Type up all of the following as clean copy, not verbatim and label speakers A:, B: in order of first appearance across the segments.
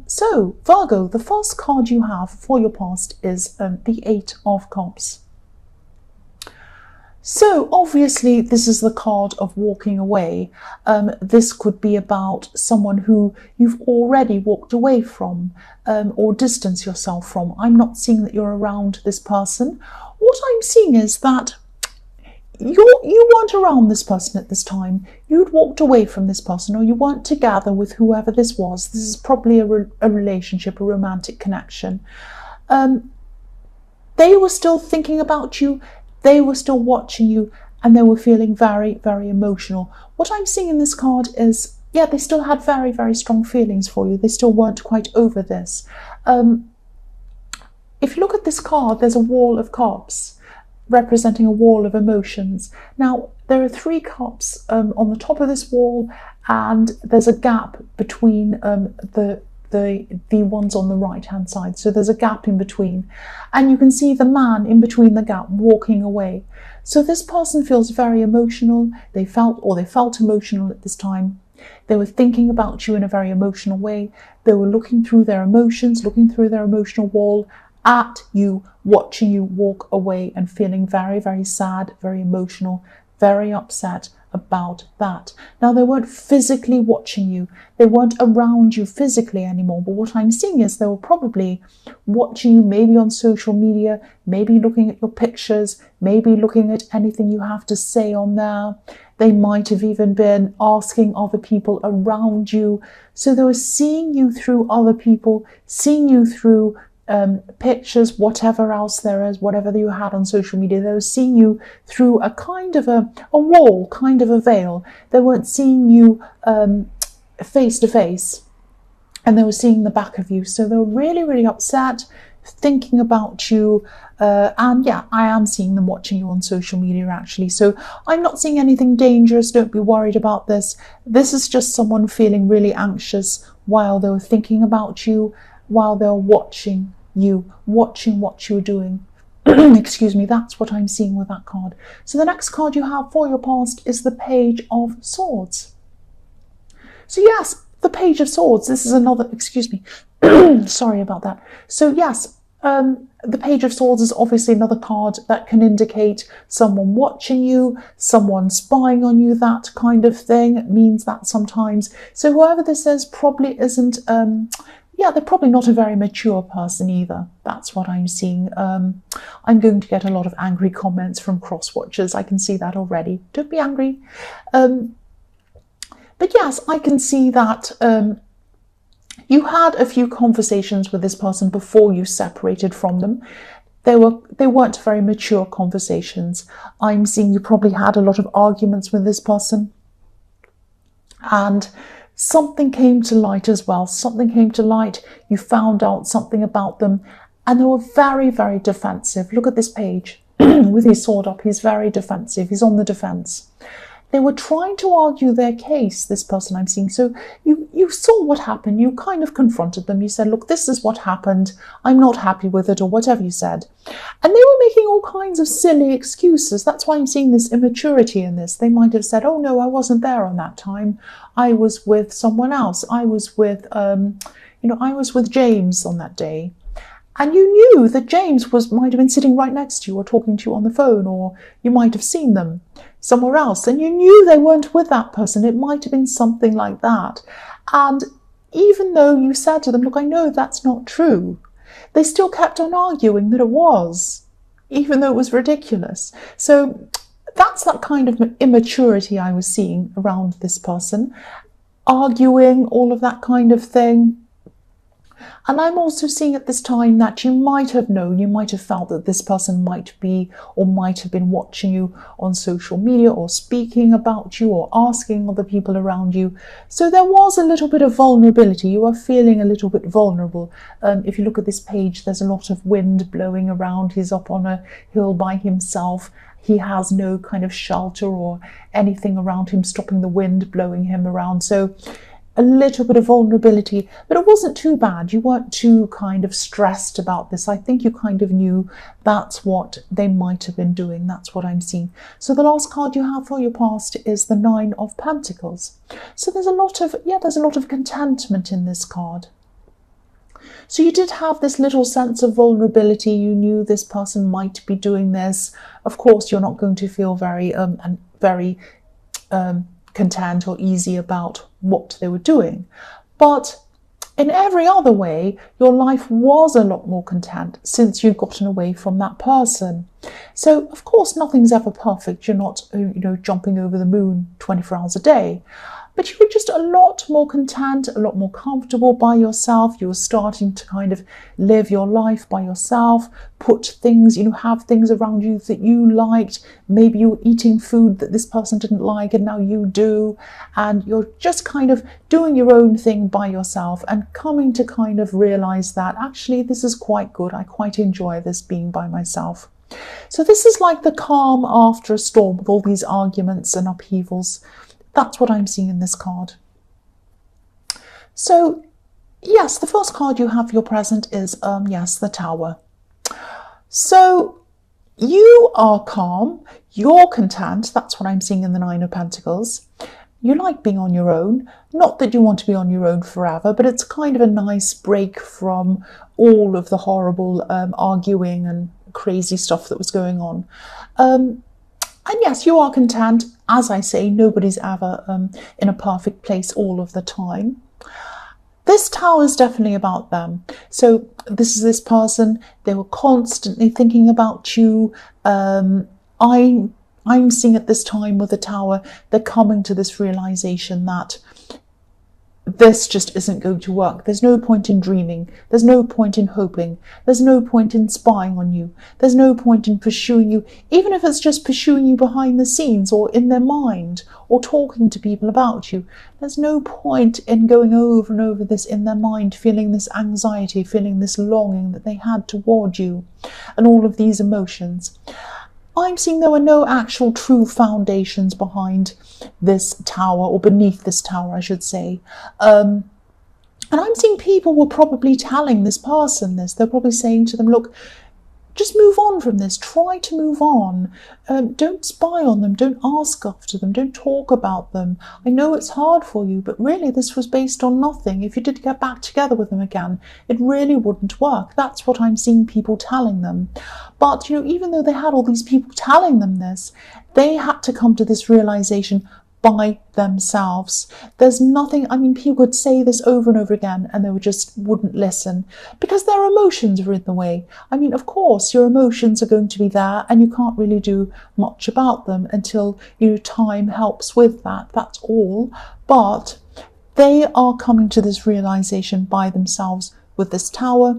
A: So, Virgo, the first card you have for your past is the Eight of Cups. So obviously this is the card of walking away. This could be about someone who you've already walked away from or distanced yourself from. I'm not seeing that you're around this person. What I'm seeing is that you weren't around this person at this time. You'd walked away from this person, or you weren't together with whoever this was. This is probably a relationship, a romantic connection. They were still thinking about you. They were still watching you, and they were feeling very, very emotional. What I'm seeing in this card is, yeah, they still had very, very strong feelings for you. They still weren't quite over this. If you look at this card, there's a wall of cups representing a wall of emotions. Now, there are 3 cups on the top of this wall, and there's a gap between the ones on the right hand side. So there's a gap in between, and you can see the man in between the gap walking away. So this person feels very emotional. They felt emotional at this time. They were thinking about you in a very emotional way. They were looking through their emotions, looking through their emotional wall at you, watching you walk away and feeling very, very sad, very emotional, very upset about that. Now, they weren't physically watching you. They weren't around you physically anymore. But what I'm seeing is they were probably watching you, maybe on social media, maybe looking at your pictures, maybe looking at anything you have to say on there. They might have even been asking other people around you. So they were seeing you through other people, seeing you through pictures, whatever else there is, whatever you had on social media. They were seeing you through a kind of a wall, kind of a veil. They weren't seeing you face to face, and they were seeing the back of you. So they were really, really upset, thinking about you. And yeah, I am seeing them watching you on social media actually. So I'm not seeing anything dangerous. Don't be worried about this. This is just someone feeling really anxious while they were thinking about you, while they were watching you, watching what you were doing. Excuse me, that's what I'm seeing with that card. So the next card you have for your past is the Page of Swords. So yes, the Page of Swords, this is another, excuse me, sorry about that. So yes, the Page of Swords is obviously another card that can indicate someone watching you, someone spying on you, that kind of thing. It means that sometimes. So whoever this is probably isn't, yeah, they're probably not a very mature person either. That's what I'm seeing. I'm going to get a lot of angry comments from cross-watchers. I can see that already. Don't be angry. But yes, I can see that you had a few conversations with this person before you separated from them. They weren't very mature conversations. I'm seeing you probably had a lot of arguments with this person. And something came to light as well. Something came to light. You found out something about them, and they were very, very defensive. Look at this page with his sword up. He's very defensive. He's on the defense. They were trying to argue their case, this person I'm seeing. So you saw what happened. You kind of confronted them. You said, look, this is what happened. I'm not happy with it, or whatever you said. And they were making all kinds of silly excuses. That's why I'm seeing this immaturity in this. They might have said, oh, no, I wasn't there on that time. I was with someone else. I was with, I was with James on that day. And you knew that James might have been sitting right next to you or talking to you on the phone, or you might have seen them somewhere else, and you knew they weren't with that person. It might have been something like that. And even though you said to them, look, I know that's not true, they still kept on arguing that it was, even though it was ridiculous. So that's that kind of immaturity I was seeing around this person, arguing, all of that kind of thing. And I'm also seeing at this time that you might have known, you might have felt that this person might be or might have been watching you on social media, or speaking about you, or asking other people around you. So there was a little bit of vulnerability. You are feeling a little bit vulnerable. If you look at this page, there's a lot of wind blowing around. He's up on a hill by himself. He has no kind of shelter or anything around him stopping the wind blowing him around. So a little bit of vulnerability, but it wasn't too bad. You weren't too kind of stressed about this. I think you kind of knew that's what they might have been doing. That's what I'm seeing. So the last card you have for your past is the 9 of Pentacles. So there's a lot of contentment in this card. So you did have this little sense of vulnerability. You knew this person might be doing this. Of course, you're not going to feel very content or easy about what they were doing. But in every other way, your life was a lot more content since you'd gotten away from that person. So, of course, nothing's ever perfect. You're not, jumping over the moon 24 hours a day. But you were just a lot more content, a lot more comfortable by yourself. You were starting to kind of live your life by yourself, put things, have things around you that you liked. Maybe you were eating food that this person didn't like and now you do. And you're just kind of doing your own thing by yourself and coming to kind of realize that actually this is quite good. I quite enjoy this being by myself. So this is like the calm after a storm with all these arguments and upheavals. That's what I'm seeing in this card. So, yes, the first card you have for your present is, the Tower. So, you are calm, you're content. That's what I'm seeing in the Nine of Pentacles. You like being on your own. Not that you want to be on your own forever, but it's kind of a nice break from all of the horrible arguing and crazy stuff that was going on. And yes, you are content. As I say, nobody's ever in a perfect place all of the time. This Tower is definitely about them. So this is this person. They were constantly thinking about you. I'm seeing at this time with the Tower, they're coming to this realization that this just isn't going to work. There's no point in dreaming. There's no point in hoping. There's no point in spying on you. There's no point in pursuing you, even if it's just pursuing you behind the scenes or in their mind or talking to people about you. There's no point in going over and over this in their mind, feeling this anxiety, feeling this longing that they had toward you and all of these emotions. I'm seeing there were no actual true foundations behind this Tower, or beneath this Tower, I should say. And I'm seeing people were probably telling this person this. They're probably saying to them, look, just move on from this. Try to move on. Don't spy on them. Don't ask after them. Don't talk about them. I know it's hard for you, but really this was based on nothing. If you did get back together with them again, it really wouldn't work. That's what I'm seeing people telling them. But, even though they had all these people telling them this, they had to come to this realization by themselves. There's nothing, people would say this over and over again and they just wouldn't listen because their emotions are in the way. Of course, your emotions are going to be there and you can't really do much about them until time helps with that. That's all. But they are coming to this realization by themselves with this Tower.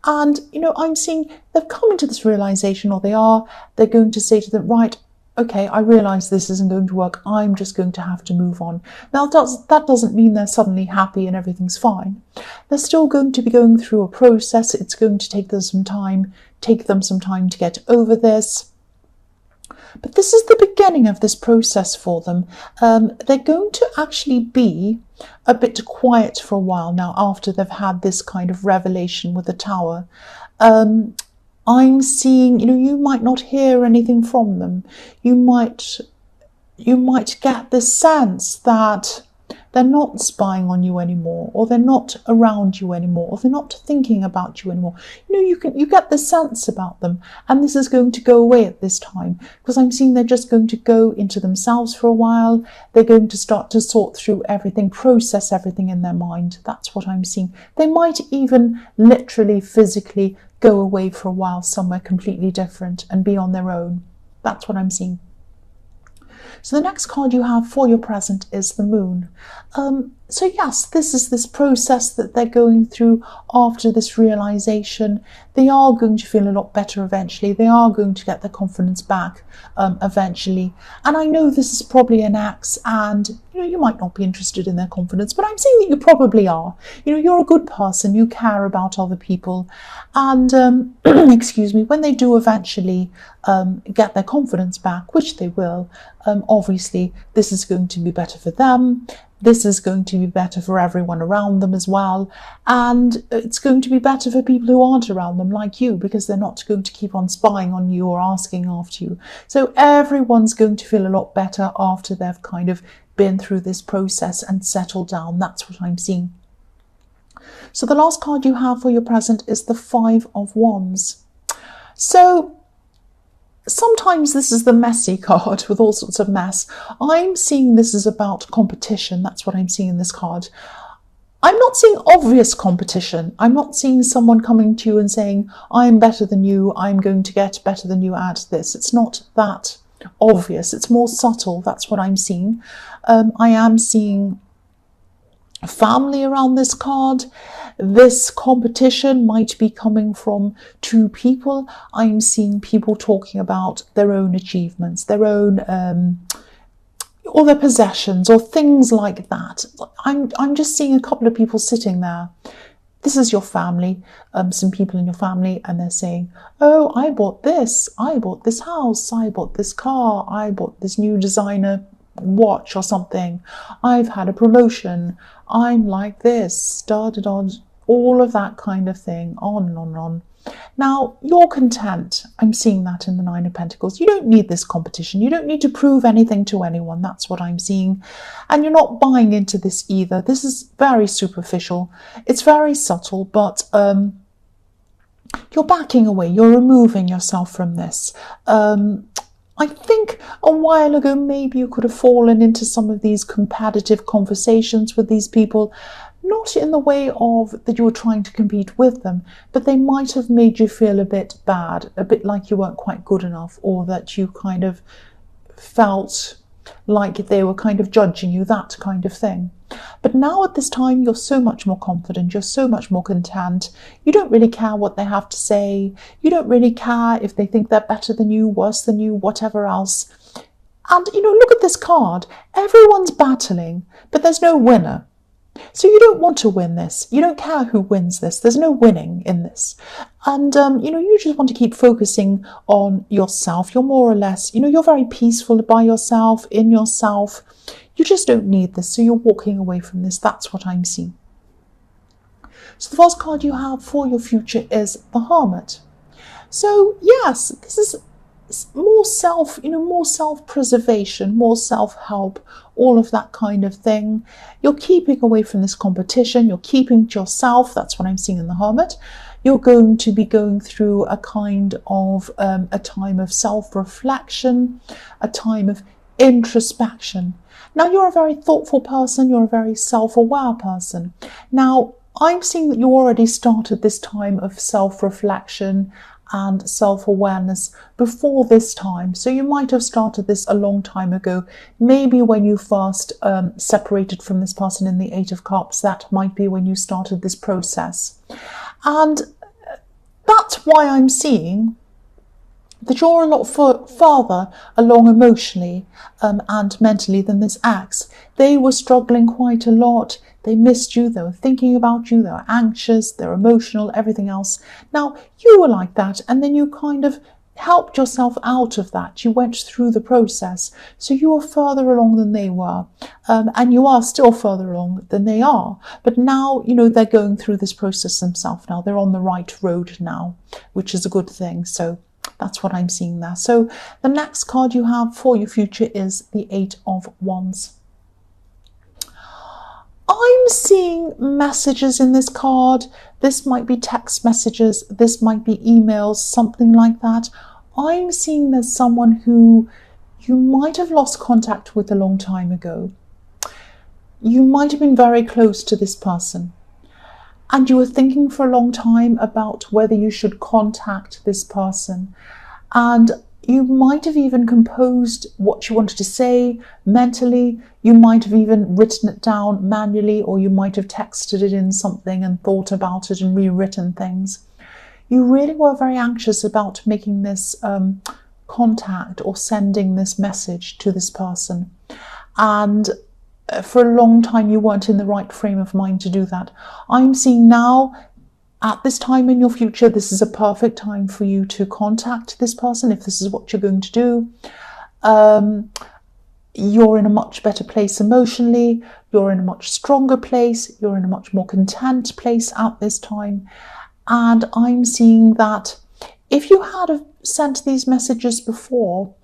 A: And, I'm seeing they've come into this realization, or they're going to say to them, right, okay, I realise this isn't going to work. I'm just going to have to move on. Now, that doesn't mean they're suddenly happy and everything's fine. They're still going to be going through a process. It's going to take them some time to get over this. But this is the beginning of this process for them. They're going to actually be a bit quiet for a while now after they've had this kind of revelation with the Tower. I'm seeing, you might not hear anything from them. You might get this sense that they're not spying on you anymore, or they're not around you anymore, or they're not thinking about you anymore. You get the sense about them, and this is going to go away at this time because I'm seeing they're just going to go into themselves for a while. They're going to start to sort through everything, process everything in their mind. That's what I'm seeing. They might even literally, physically go away for a while somewhere completely different and be on their own. That's what I'm seeing. So the next card you have for your present is the Moon. So yes, this is this process that they're going through after this realization. They are going to feel a lot better eventually. They are going to get their confidence back eventually. And I know this is probably an ex, and you might not be interested in their confidence, but I'm saying that you probably are. You're a good person. You care about other people. And excuse me, when they do eventually get their confidence back, which they will, obviously this is going to be better for them. This is going to be better for everyone around them as well. And it's going to be better for people who aren't around them, like you, because they're not going to keep on spying on you or asking after you. So everyone's going to feel a lot better after they've kind of been through this process and settled down. That's what I'm seeing. So the last card you have for your present is the Five of Wands. So sometimes this is the messy card with all sorts of mess. I'm seeing this is about competition. That's what I'm seeing in this card. I'm not seeing obvious competition. I'm not seeing someone coming to you and saying, I'm better than you, I'm going to get better than you at this. It's not that obvious. It's more subtle. That's what I'm seeing. I am seeing family around this card. This competition might be coming from two people. I'm seeing people talking about their own achievements, their own or their possessions or things like that. I'm just seeing a couple of people sitting there. This is your family, some people in your family, and they're saying, oh, I bought this house, I bought this car, I bought this new designer watch or something, I've had a promotion, I'm like this, all of that kind of thing, on and on and on. Now, you're content. I'm seeing that in the Nine of Pentacles. You don't need this competition. You don't need to prove anything to anyone. That's what I'm seeing. And you're not buying into this either. This is very superficial. It's very subtle, but you're backing away. You're removing yourself from this. I think a while ago, maybe you could have fallen into some of these competitive conversations with these people. Not in the way of that you were trying to compete with them, but they might have made you feel a bit bad, a bit like you weren't quite good enough, or that you kind of felt like they were kind of judging you, that kind of thing. But now at this time, you're so much more confident, you're so much more content. You don't really care what they have to say. You don't really care if they think they're better than you, worse than you, whatever else. And, look at this card. Everyone's battling, but there's no winner. So you don't want to win this. You don't care who wins this. There's no winning in this. And, you just want to keep focusing on yourself. You're more or less, you're very peaceful by yourself, in yourself. You just don't need this. So you're walking away from this. That's what I'm seeing. So the first card you have for your future is the Hermit. So yes, this is more self-preservation, more self-help, all of that kind of thing. You're keeping away from this competition. You're keeping to yourself. That's what I'm seeing in the Hermit. You're going to be going through a kind of a time of self-reflection, a time of introspection. Now, you're a very thoughtful person. You're a very self-aware person. Now, I'm seeing that you already started this time of self-reflection and self-awareness before this time. So you might have started this a long time ago. Maybe when you first separated from this person in the Eight of Cups, that might be when you started this process. And that's why I'm seeing that you're a lot further along emotionally and mentally than this ex. They were struggling quite a lot. They missed you, they were thinking about you, they were anxious, they're emotional, everything else. Now, you were like that, and then you kind of helped yourself out of that. You went through the process. So you were further along than they were, and you are still further along than they are. But now, they're going through this process themselves now. They're on the right road now, which is a good thing. So that's what I'm seeing there. So the next card you have for your future is the Eight of Wands. I'm seeing messages in this card. This might be text messages. This might be emails, something like that. I'm seeing there's someone who you might have lost contact with a long time ago. You might have been very close to this person. And you were thinking for a long time about whether you should contact this person. And you might have even composed what you wanted to say mentally. You might have even written it down manually, or you might have texted it in something and thought about it and rewritten things. You really were very anxious about making this contact or sending this message to this person. And for a long time, you weren't in the right frame of mind to do that. I'm seeing now, at this time in your future, this is a perfect time for you to contact this person if this is what you're going to do. You're in a much better place emotionally. You're in a much stronger place. You're in a much more content place at this time. And I'm seeing that if you had sent these messages before,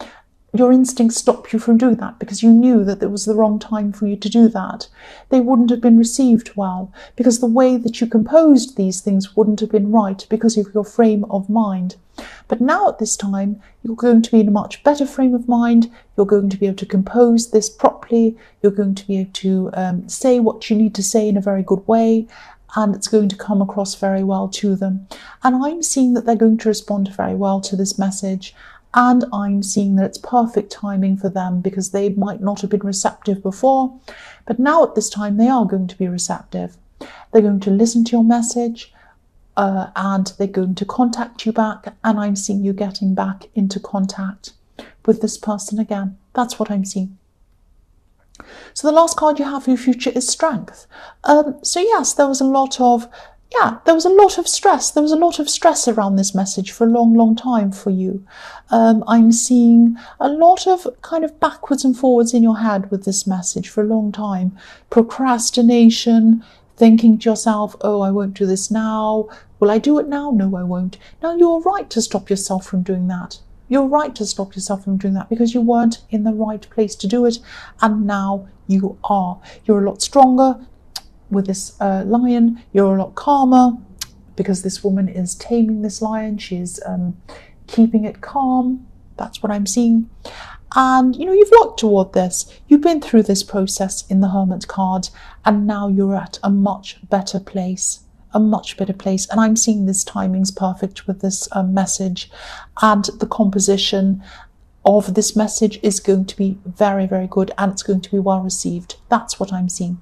A: your instincts stopped you from doing that because you knew that it was the wrong time for you to do that. They wouldn't have been received well because the way that you composed these things wouldn't have been right because of your frame of mind. But now at this time, you're going to be in a much better frame of mind. You're going to be able to compose this properly. You're going to be able to say what you need to say in a very good way, and it's going to come across very well to them. And I'm seeing that they're going to respond very well to this message. And I'm seeing that it's perfect timing for them because they might not have been receptive before, but now at this time they are going to be receptive. They're going to listen to your message and they're going to contact you back, and I'm seeing you getting back into contact with this person again. That's what I'm seeing. So the last card you have for your future is Strength. So yes, there was a lot of stress. There was a lot of stress around this message for a long, long time for you. I'm seeing a lot of kind of backwards and forwards in your head with this message for a long time. Procrastination, thinking to yourself, oh, I won't do this now. Will I do it now? No, I won't. Now, you're right to stop yourself from doing that. You're right to stop yourself from doing that because you weren't in the right place to do it. And now you are. You're a lot stronger. With this lion, you're a lot calmer because this woman is taming this lion. She's keeping it calm. That's what I'm seeing. And, you know, you've worked toward this. You've been through this process in the Hermit card, and now you're at a much better place. A much better place. And I'm seeing this timing's perfect with this message, and the composition of this message is going to be very, very good, and it's going to be well received. That's what I'm seeing.